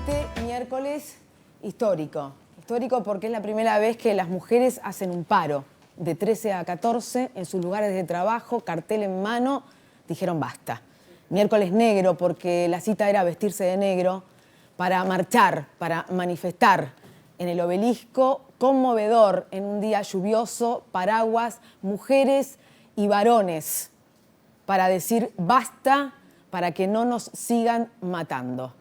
este miércoles histórico. Histórico porque es la primera vez que las mujeres hacen un paro. De 13 a 14, en sus lugares de trabajo, cartel en mano, dijeron basta. Miércoles negro porque la cita era vestirse de negro para marchar, para manifestar en el Obelisco, conmovedor en un día lluvioso, paraguas, mujeres y varones, para decir basta, para que no nos sigan matando.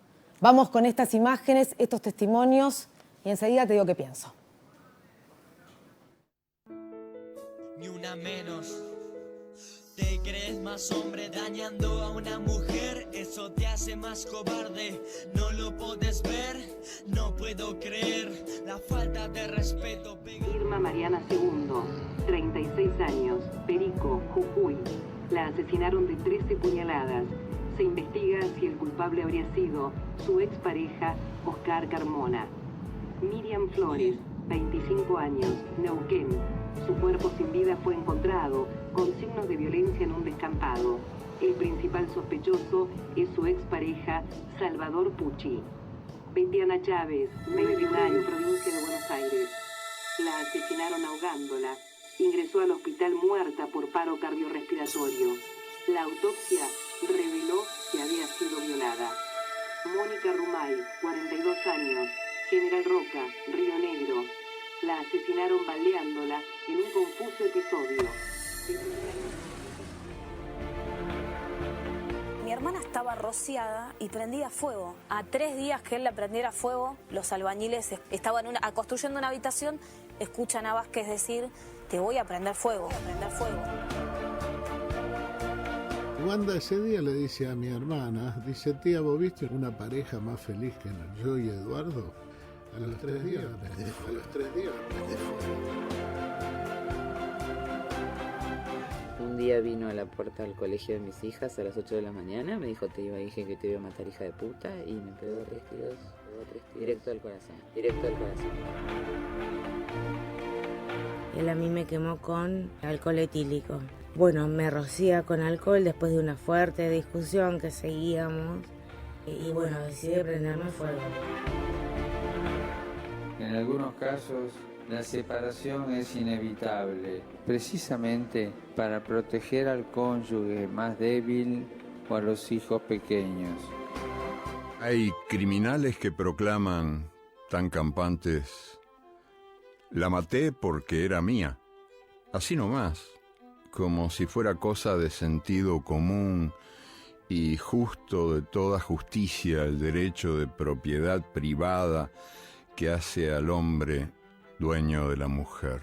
Vamos con estas imágenes, estos testimonios, y enseguida te digo qué pienso. Ni una menos. Te crees más hombre dañando a una mujer, eso te hace más cobarde. No lo puedes ver, no puedo creer la falta de respeto. Irma Mariana Segundo, 36 años, Perico, Jujuy. La asesinaron de 13 puñaladas. Se investiga si el culpable habría sido su expareja, Oscar Carmona. Miriam Flores, 25 años, Neuquén. Su cuerpo sin vida fue encontrado con signos de violencia en un descampado. El principal sospechoso es su expareja, Salvador Pucci. Betiana Chávez, 21 años, provincia de Buenos Aires. La asesinaron ahogándola. Ingresó al hospital muerta por paro cardiorrespiratorio. La autopsia reveló que había sido violada. Mónica Rumay, 42 años, General Roca, Río Negro. La asesinaron baleándola en un confuso episodio. Mi hermana estaba rociada y prendía fuego. A 3 días que él la prendiera fuego, los albañiles estaban construyendo una habitación, escuchan a Vázquez decir: te voy a prender fuego, voy a prender fuego. Wanda ese día le dice a mi hermana, dice: tía, ¿vos viste una pareja más feliz que yo y Eduardo? A los 3 días la prendí fuego. A los 3 días la prendí fuego. Un día vino a la puerta del colegio de mis hijas a las 8 de la mañana, me dijo: dije que te iba a matar, hija de puta, y me pegó 3 tiros, directo al corazón, directo al corazón. Él a mí me quemó con alcohol etílico. Bueno, me rocía con alcohol después de una fuerte discusión que seguíamos y bueno, decidí prenderme fuego. En algunos casos, la separación es inevitable, precisamente para proteger al cónyuge más débil o a los hijos pequeños. Hay criminales que proclaman, tan campantes: la maté porque era mía. Así nomás, como si fuera cosa de sentido común y justo de toda justicia el derecho de propiedad privada que hace al hombre dueño de la mujer.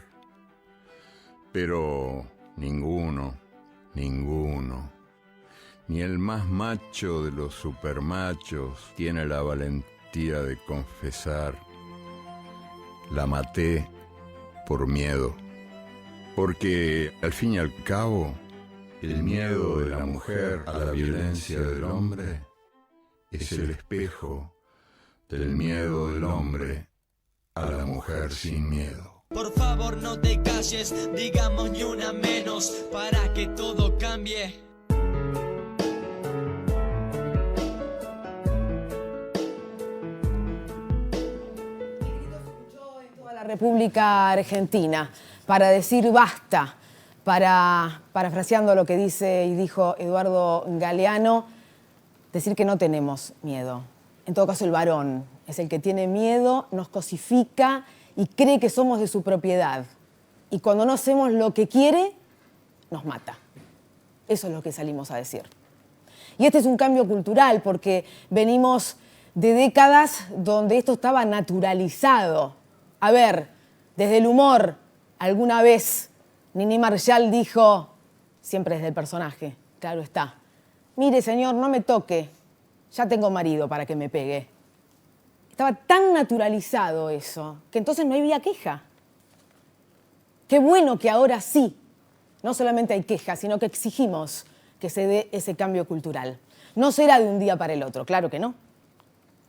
Pero ninguno, ni el más macho de los supermachos tiene la valentía de confesar: la maté por miedo. Porque al fin y al cabo, el miedo de la mujer a la violencia del hombre es el espejo del miedo del hombre a la mujer sin miedo. Por favor no te calles, digamos ni una menos, para que todo cambie. En toda la República Argentina para decir basta, parafraseando lo que dice y dijo Eduardo Galeano, decir que no tenemos miedo. En todo caso, el varón es el que tiene miedo, nos cosifica y cree que somos de su propiedad. Y cuando no hacemos lo que quiere, nos mata. Eso es lo que salimos a decir. Y este es un cambio cultural porque venimos de décadas donde esto estaba naturalizado. A ver, desde el humor, alguna vez Nini Marshall dijo, siempre desde el personaje, claro está: mire señor, no me toque, ya tengo marido para que me pegue. Estaba tan naturalizado eso que entonces no había queja. Qué bueno que ahora sí, no solamente hay queja, sino que exigimos que se dé ese cambio cultural. No será de un día para el otro, claro que no.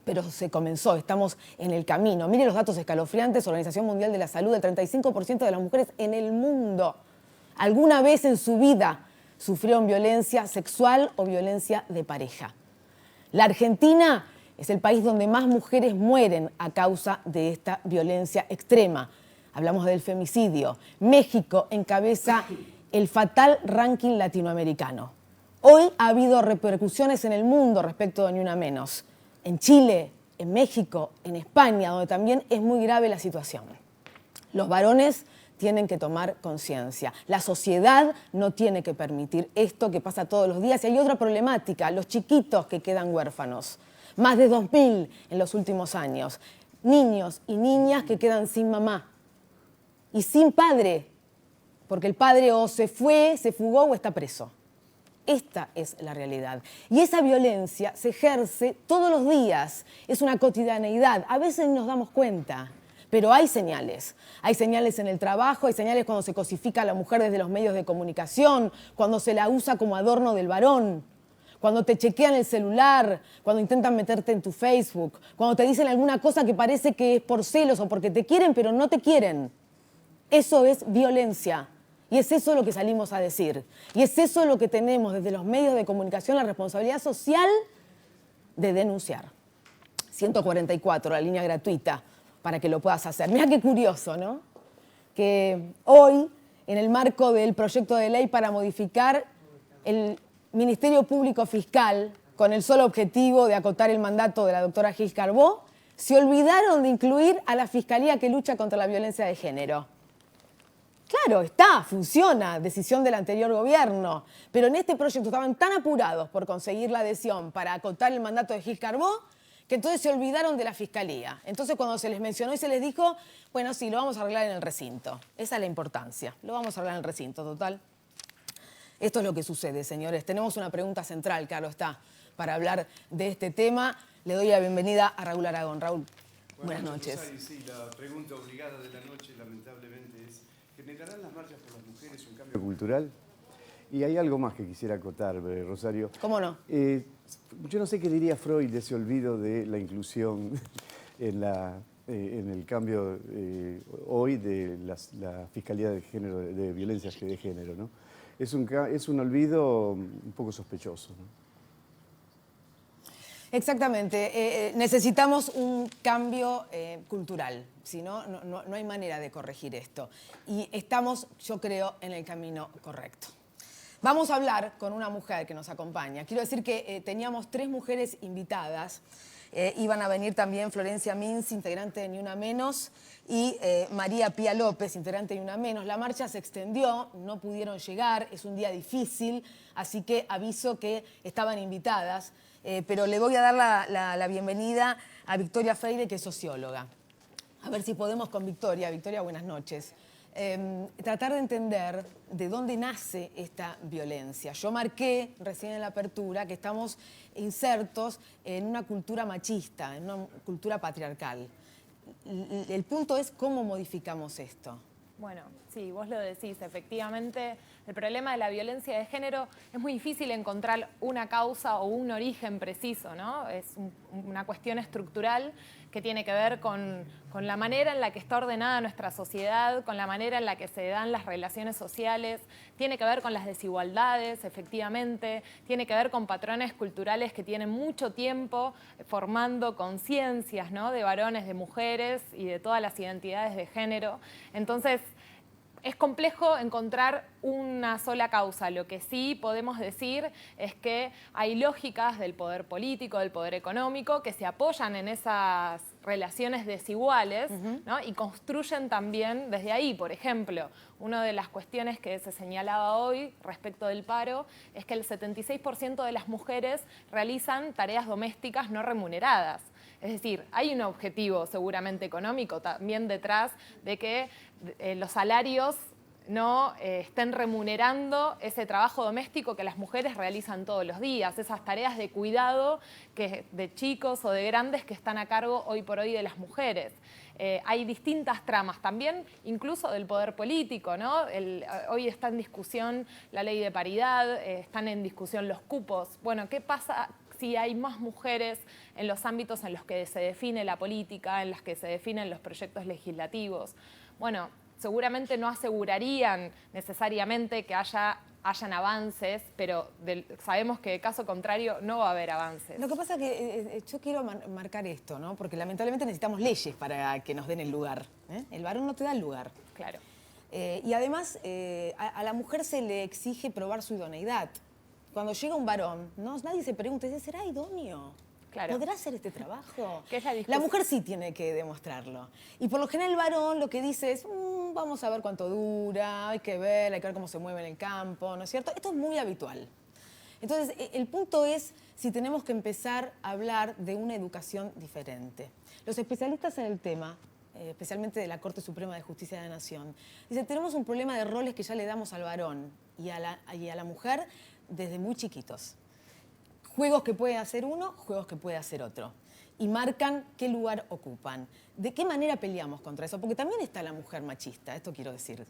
Pero se comenzó, estamos en el camino. Mire los datos escalofriantes, Organización Mundial de la Salud: el 35% de las mujeres en el mundo alguna vez en su vida sufrieron violencia sexual o violencia de pareja. La Argentina Es el país donde más mujeres mueren a causa de esta violencia extrema. Hablamos del femicidio. México encabeza el fatal ranking latinoamericano. Hoy ha habido repercusiones en el mundo respecto de Ni Una Menos. En Chile, en México, en España, donde también es muy grave la situación. Los varones tienen que tomar conciencia. La sociedad no tiene que permitir esto que pasa todos los días. Y hay otra problemática, los chiquitos que quedan huérfanos. Más de 2.000 en los últimos años. Niños y niñas que quedan sin mamá y sin padre, porque el padre o se fue, se fugó o está preso. Esta es la realidad. Y esa violencia se ejerce todos los días. Es una cotidianeidad. A veces nos damos cuenta. Pero hay señales. Hay señales en el trabajo, hay señales cuando se cosifica a la mujer desde los medios de comunicación, cuando se la usa como adorno del varón, cuando te chequean el celular, cuando intentan meterte en tu Facebook, cuando te dicen alguna cosa que parece que es por celos o porque te quieren, pero no te quieren. Eso es violencia. Y es eso lo que salimos a decir. Y es eso lo que tenemos desde los medios de comunicación, la responsabilidad social de denunciar. 144, la línea gratuita, para que lo puedas hacer. Mira qué curioso, ¿no? Que hoy, en el marco del proyecto de ley para modificar el Ministerio Público Fiscal, con el solo objetivo de acotar el mandato de la doctora Gil Carbó, se olvidaron de incluir a la Fiscalía que lucha contra la violencia de género. Claro, está, funciona, decisión del anterior gobierno, pero en este proyecto estaban tan apurados por conseguir la adhesión para acotar el mandato de Gil Carbó, que entonces se olvidaron de la Fiscalía. Entonces cuando se les mencionó y se les dijo, bueno, sí, lo vamos a arreglar en el recinto. Esa es la importancia, lo vamos a arreglar en el recinto, total. Esto es lo que sucede, señores. Tenemos una pregunta central, claro está, para hablar de este tema. Le doy la bienvenida a Raúl Aragón. Raúl, buenas noches. Sí, la pregunta obligada de la noche, lamentablemente, es: ¿generarán las marchas por las mujeres un cambio cultural? Y hay algo más que quisiera acotar, Rosario. ¿Cómo no? Yo no sé qué diría Freud de ese olvido de la inclusión en el cambio hoy de la Fiscalía de Género, de Violencias de Género, ¿no? Es un olvido un poco sospechoso, ¿no? Exactamente. Necesitamos un cambio cultural, si no, no hay manera de corregir esto. Y estamos, yo creo, en el camino correcto. Vamos a hablar con una mujer que nos acompaña. Quiero decir que teníamos 3 mujeres invitadas. Iban a venir también Florencia Mins, integrante de Ni Una Menos, y María Pía López, integrante de Ni Una Menos. La marcha se extendió, no pudieron llegar, es un día difícil, así que aviso que estaban invitadas. Pero le voy a dar la bienvenida a Victoria Freire, que es socióloga. A ver si podemos con Victoria. Victoria, buenas noches. Tratar de entender de dónde nace esta violencia. Yo marqué recién en la apertura que estamos insertos en una cultura machista, en una cultura patriarcal. El punto es cómo modificamos esto. Bueno, sí, vos lo decís, efectivamente el problema de la violencia de género es muy difícil encontrar una causa o un origen preciso, ¿no? Es una cuestión estructural que tiene que ver con la manera en la que está ordenada nuestra sociedad, con la manera en la que se dan las relaciones sociales, tiene que ver con las desigualdades, efectivamente, tiene que ver con patrones culturales que tienen mucho tiempo formando conciencias, ¿no? De varones, de mujeres y de todas las identidades de género. Entonces, es complejo encontrar una sola causa. Lo que sí podemos decir es que hay lógicas del poder político, del poder económico, que se apoyan en esas relaciones desiguales, ¿no? Y construyen también desde ahí. Por ejemplo, una de las cuestiones que se señalaba hoy respecto del paro es que el 76% de las mujeres realizan tareas domésticas no remuneradas. Es decir, hay un objetivo seguramente económico también detrás de que los salarios no estén remunerando ese trabajo doméstico que las mujeres realizan todos los días, esas tareas de cuidado de chicos o de grandes que están a cargo hoy por hoy de las mujeres. Hay distintas tramas también, incluso del poder político, ¿no? Hoy está en discusión la ley de paridad, están en discusión los cupos. Bueno, ¿qué pasa si hay más mujeres en los ámbitos en los que se define la política, en los que se definen los proyectos legislativos? Bueno, seguramente no asegurarían necesariamente que haya hayan avances, pero sabemos que de caso contrario no va a haber avances. Lo que pasa es que yo quiero marcar esto, ¿no? Porque lamentablemente necesitamos leyes para que nos den el lugar. El varón no te da el lugar. Claro. Y además a la mujer se le exige probar su idoneidad. Cuando llega un varón, ¿no? Nadie se pregunta, ¿será idóneo? Claro. ¿Podrá hacer este trabajo? ¿Qué es la La mujer sí tiene que demostrarlo. Y por lo general el varón lo que dice es, vamos a ver cuánto dura, hay que ver cómo se mueve en el campo, ¿no es cierto? Esto es muy habitual. Entonces, el punto es si tenemos que empezar a hablar de una educación diferente. Los especialistas en el tema, especialmente de la Corte Suprema de Justicia de la Nación, dicen, tenemos un problema de roles que ya le damos al varón y a la mujer desde muy chiquitos. Juegos que puede hacer uno, juegos que puede hacer otro. Y marcan qué lugar ocupan. ¿De qué manera peleamos contra eso? Porque también está la mujer machista, esto quiero decir.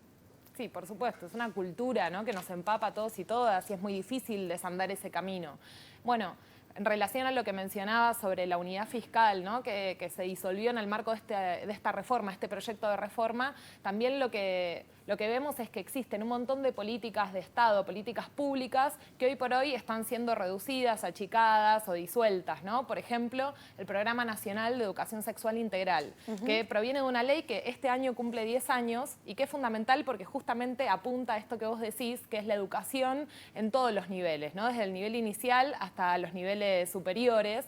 Sí, por supuesto, es una cultura, ¿no?, que nos empapa a todos y todas y es muy difícil desandar ese camino. Bueno, en relación a lo que mencionaba sobre la unidad fiscal, ¿no?, que se disolvió en el marco de esta reforma, este proyecto de reforma, también lo que vemos es que existen un montón de políticas de Estado, políticas públicas, que hoy por hoy están siendo reducidas, achicadas o disueltas, ¿no? Por ejemplo, el Programa Nacional de Educación Sexual Integral, que proviene de una ley que este año cumple 10 años y que es fundamental porque justamente apunta a esto que vos decís, que es la educación en todos los niveles, ¿no? Desde el nivel inicial hasta los niveles superiores.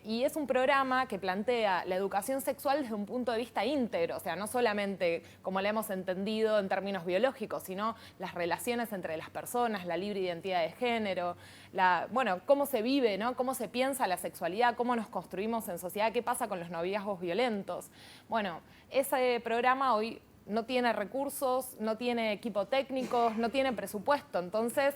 Y es un programa que plantea la educación sexual desde un punto de vista íntegro, o sea, no solamente como la hemos entendido en términos biológicos, sino las relaciones entre las personas, la libre identidad de género, cómo se vive, ¿no?, cómo se piensa la sexualidad, cómo nos construimos en sociedad, qué pasa con los noviazgos violentos. Bueno, ese programa hoy no tiene recursos, no tiene equipo técnico, no tiene presupuesto, entonces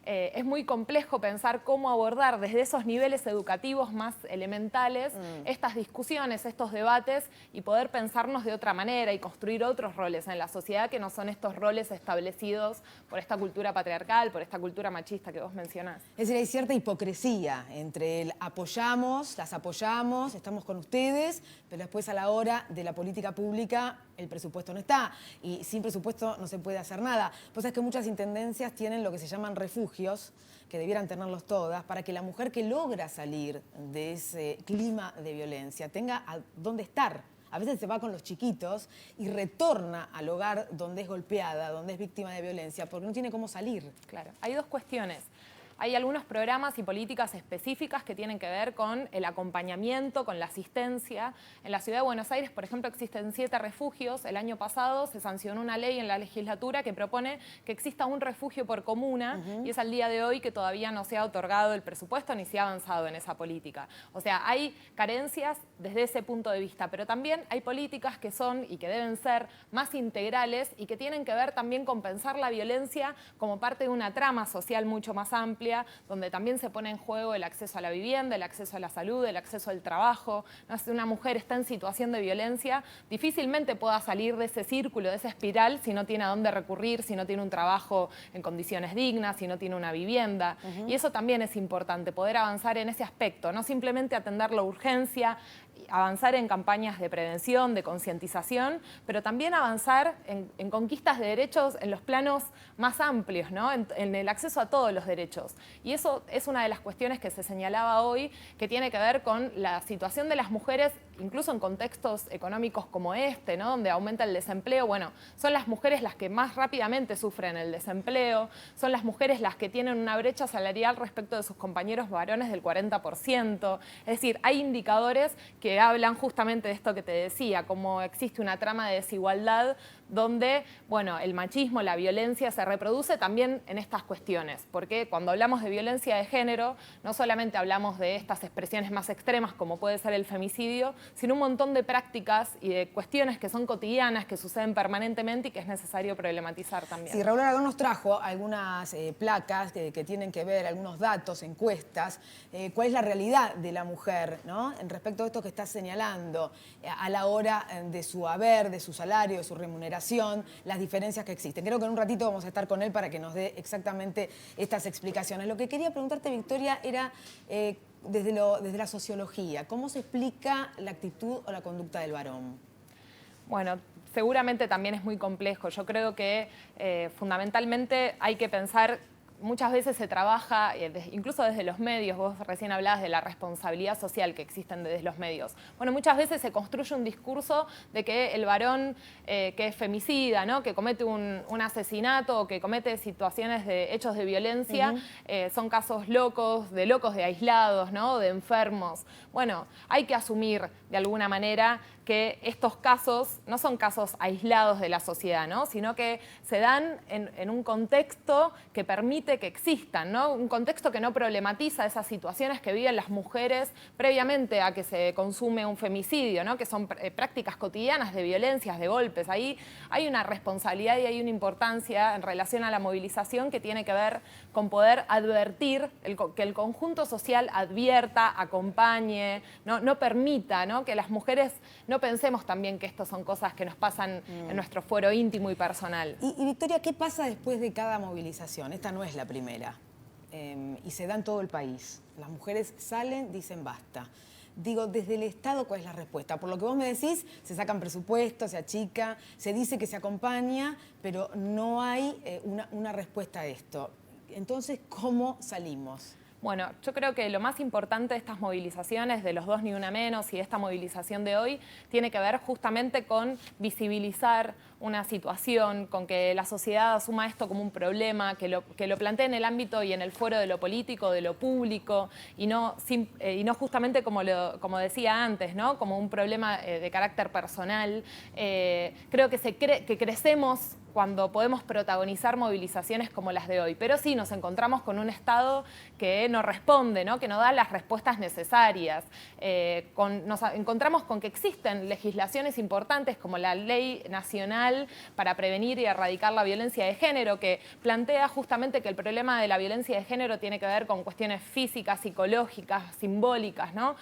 es muy complejo pensar cómo abordar desde esos niveles educativos más elementales estas discusiones, estos debates y poder pensarnos de otra manera y construir otros roles en la sociedad que no son estos roles establecidos por esta cultura patriarcal, por esta cultura machista que vos mencionás. Es decir, hay cierta hipocresía entre el apoyamos, las apoyamos, estamos con ustedes, pero después a la hora de la política pública el presupuesto no está y sin presupuesto no se puede hacer nada. Pues es que muchas intendencias tienen lo que se llaman refugios, que debieran tenerlos todas, para que la mujer que logra salir de ese clima de violencia tenga a dónde estar. A veces se va con los chiquitos y retorna al hogar donde es golpeada, donde es víctima de violencia, porque no tiene cómo salir. Claro, hay dos cuestiones. Hay algunos programas y políticas específicas que tienen que ver con el acompañamiento, con la asistencia. En la Ciudad de Buenos Aires, por ejemplo, existen 7 refugios. El año pasado se sancionó una ley en la legislatura que propone que exista un refugio por comuna y es al día de hoy que todavía no se ha otorgado el presupuesto ni se ha avanzado en esa política. O sea, hay carencias desde ese punto de vista, pero también hay políticas que son y que deben ser más integrales y que tienen que ver también con pensar la violencia como parte de una trama social mucho más amplia, donde también se pone en juego el acceso a la vivienda, el acceso a la salud, el acceso al trabajo. ¿No? Si una mujer está en situación de violencia, difícilmente pueda salir de ese círculo, de esa espiral, si no tiene a dónde recurrir, si no tiene un trabajo en condiciones dignas, si no tiene una vivienda. Y eso también es importante, poder avanzar en ese aspecto, no simplemente atender la urgencia, avanzar en campañas de prevención, de concientización, pero también avanzar en conquistas de derechos en los planos más amplios, ¿no? En el acceso a todos los derechos. Y eso es una de las cuestiones que se señalaba hoy, que tiene que ver con la situación de las mujeres, incluso en contextos económicos como este, ¿no?, donde aumenta el desempleo. Bueno, son las mujeres las que más rápidamente sufren el desempleo, son las mujeres las que tienen una brecha salarial respecto de sus compañeros varones del 40%. Es decir, hay indicadores que hablan justamente de esto que te decía, cómo existe una trama de desigualdad donde, bueno, el machismo, la violencia se reproduce también en estas cuestiones, porque cuando hablamos de violencia de género, no solamente hablamos de estas expresiones más extremas como puede ser el femicidio, sino un montón de prácticas y de cuestiones que son cotidianas, que suceden permanentemente y que es necesario problematizar también. Sí, Raúl Aragón nos trajo algunas placas que tienen que ver, algunos datos, encuestas, cuál es la realidad de la mujer, ¿no?, en respecto a esto que estás señalando, a la hora de su haber, de su salario, de su remuneración, las diferencias que existen. Creo que en un ratito vamos a estar con él para que nos dé exactamente estas explicaciones. Lo que quería preguntarte, Victoria, era desde la sociología, ¿cómo se explica la actitud o la conducta del varón? Bueno, seguramente también es muy complejo. Yo creo que fundamentalmente hay que pensar muchas veces se trabaja, incluso desde los medios, vos recién hablabas de la responsabilidad social que existen desde los medios. Bueno, muchas veces se construye un discurso de que el varón que es femicida, ¿no? Que comete un asesinato o que comete situaciones de hechos de violencia, son casos locos, de aislados, ¿no? De enfermos. Bueno, hay que asumir de alguna manera que estos casos no son casos aislados de la sociedad, ¿no? Sino que se dan en un contexto que permite que existan, ¿no? Un contexto que no problematiza esas situaciones que viven las mujeres previamente a que se consume un femicidio, ¿no? Que son prácticas cotidianas de violencias, de golpes. Ahí hay una responsabilidad y hay una importancia en relación a la movilización que tiene que ver con poder advertir, que el conjunto social advierta, acompañe, no permita, ¿no? Que las mujeres no pensemos también que estas son cosas que nos pasan en nuestro fuero íntimo y personal. Y Victoria, ¿qué pasa después de cada movilización? Esta no es la primera. Y se da en todo el país. Las mujeres salen, dicen basta. Digo, desde el Estado, ¿cuál es la respuesta? Por lo que vos me decís, se sacan presupuestos, se achica, se dice que se acompaña, pero no hay una respuesta a esto. Entonces, ¿cómo salimos? Bueno, yo creo que lo más importante de estas movilizaciones, de los 2 Ni Una Menos y de esta movilización de hoy, tiene que ver justamente con visibilizar una situación, con que la sociedad asuma esto como un problema, que lo plantee en el ámbito y en el fuero de lo político, de lo público, y no justamente como decía antes, ¿no? Como un problema de carácter personal. Creo que crecemos cuando podemos protagonizar movilizaciones como las de hoy. Pero sí nos encontramos con un Estado que no responde, ¿no? Que no da las respuestas necesarias. Nos encontramos con que existen legislaciones importantes como la Ley Nacional para Prevenir y Erradicar la Violencia de Género, que plantea justamente que el problema de la violencia de género tiene que ver con cuestiones físicas, psicológicas, simbólicas, ¿no?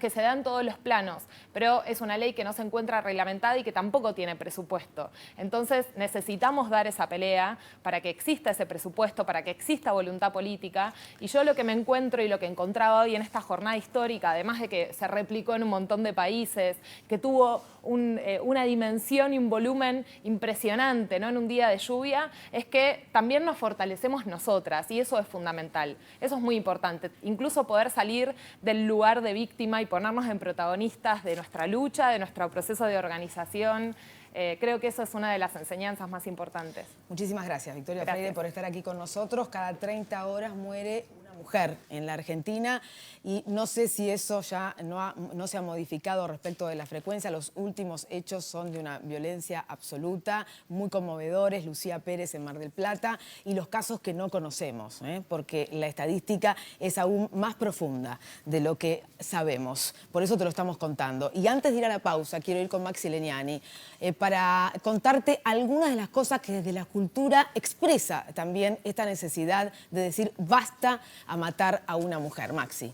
Que se dan en todos los planos, pero es una ley que no se encuentra reglamentada y que tampoco tiene presupuesto. Entonces necesitamos dar esa pelea para que exista ese presupuesto, para que exista voluntad política. Y yo lo que me encuentro y lo que encontraba hoy en esta jornada histórica, además de que se replicó en un montón de países, que tuvo una dimensión y un volumen impresionante, ¿no? En un día de lluvia, es que también nos fortalecemos nosotras, y eso es fundamental. Eso es muy importante. Incluso poder salir del lugar de víctima y ponernos en protagonistas de nuestra lucha, de nuestro proceso de organización. Creo que eso es una de las enseñanzas más importantes. Muchísimas gracias, Victoria Freire, por estar aquí con nosotros. Cada 30 horas muere una mujer en la Argentina y no sé si eso ya no se ha modificado respecto de la frecuencia. Los últimos hechos son de una violencia absoluta, muy conmovedores. Lucía Pérez en Mar del Plata, y los casos que no conocemos, porque la estadística es aún más profunda de lo que sabemos. Por eso te lo estamos contando. Y antes de ir a la pausa, quiero ir con Maxi Legnani para contarte algunas de las cosas que desde la cultura expresa también esta necesidad de decir basta a matar a una mujer. Maxi.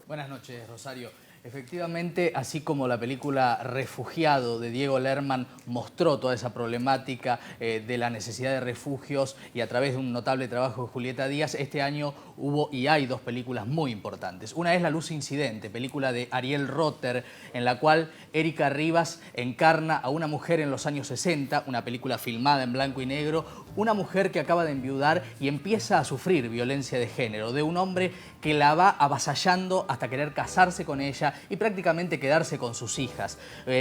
Buenas noches, Rosario. Efectivamente, así como la película Refugiado de Diego Lerman mostró toda esa problemática de la necesidad de refugios, y a través de un notable trabajo de Julieta Díaz, este año hubo y hay 2 películas muy importantes. Una es La Luz Incidente, película de Ariel Rotter, en la cual Erika Rivas encarna a una mujer en los años 60, una película filmada en blanco y negro, una mujer que acaba de enviudar y empieza a sufrir violencia de género de un hombre que la va avasallando hasta querer casarse con ella y prácticamente quedarse con sus hijas.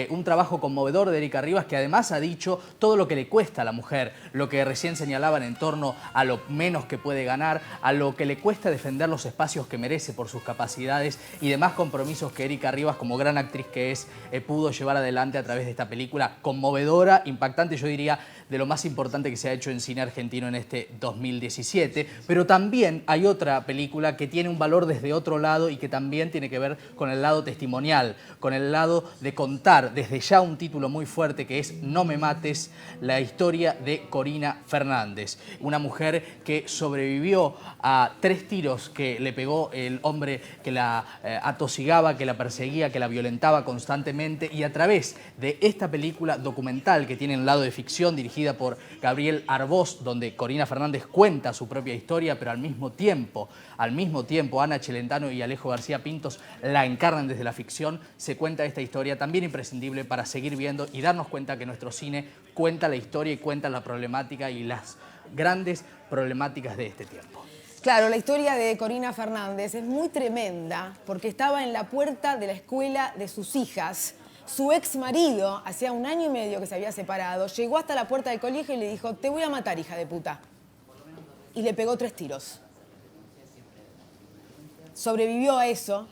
Un trabajo conmovedor de Erika Rivas, que además ha dicho todo lo que le cuesta a la mujer, lo que recién señalaban en torno a lo menos que puede ganar, a lo que le cuesta defender los espacios que merece por sus capacidades y demás compromisos que Erika Rivas, como gran actriz que es, pudo llevar adelante a través de esta película conmovedora, impactante, yo diría, de lo más importante que se ha hecho en cine argentino en este 2017. Pero también hay otra película que tiene un valor desde otro lado y que también tiene que ver con el lado testimonial, con el lado de contar desde ya un título muy fuerte que es No me mates, la historia de Corina Fernández. Una mujer que sobrevivió a 3 tiros que le pegó el hombre que la atosigaba, que la perseguía, que la violentaba constantemente, y a través de esta película documental que tiene un lado de ficción dirigida por Gabriel Arbós, donde Corina Fernández cuenta su propia historia, pero al mismo tiempo Ana Celentano y Alejo García Pintos la encarnan desde la ficción, se cuenta esta historia también imprescindible para seguir viendo y darnos cuenta que nuestro cine cuenta la historia y cuenta la problemática y las grandes problemáticas de este tiempo. Claro, la historia de Corina Fernández es muy tremenda porque estaba en la puerta de la escuela de sus hijas. Su ex marido, hacía 1 año y medio que se había separado, llegó hasta la puerta del colegio y le dijo: te voy a matar, hija de puta. Y le pegó 3 tiros. Sobrevivió a eso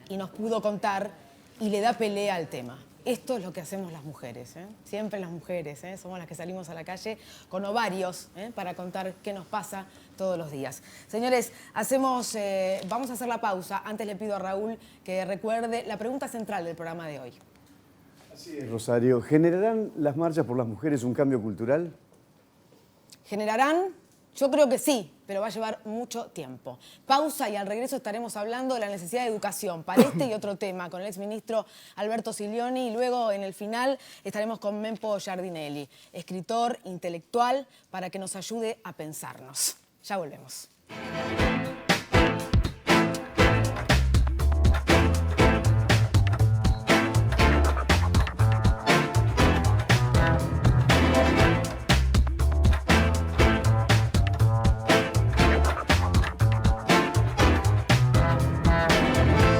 y nos pudo contar y le da pelea al tema. Esto es lo que hacemos las mujeres, ¿eh? Siempre las mujeres, ¿eh? Somos las que salimos a la calle con ovarios, ¿eh? Para contar qué nos pasa todos los días. Señores, vamos a hacer la pausa. Antes le pido a Raúl que recuerde la pregunta central del programa de hoy. Así es, Rosario. ¿Generarán las marchas por las mujeres un cambio cultural? ¿Generarán? Yo creo que sí, pero va a llevar mucho tiempo. Pausa y al regreso estaremos hablando de la necesidad de educación para este y otro tema con el exministro Alberto Silioni y luego en el final estaremos con Mempo Giardinelli, escritor, intelectual, para que nos ayude a pensarnos. Ya volvemos.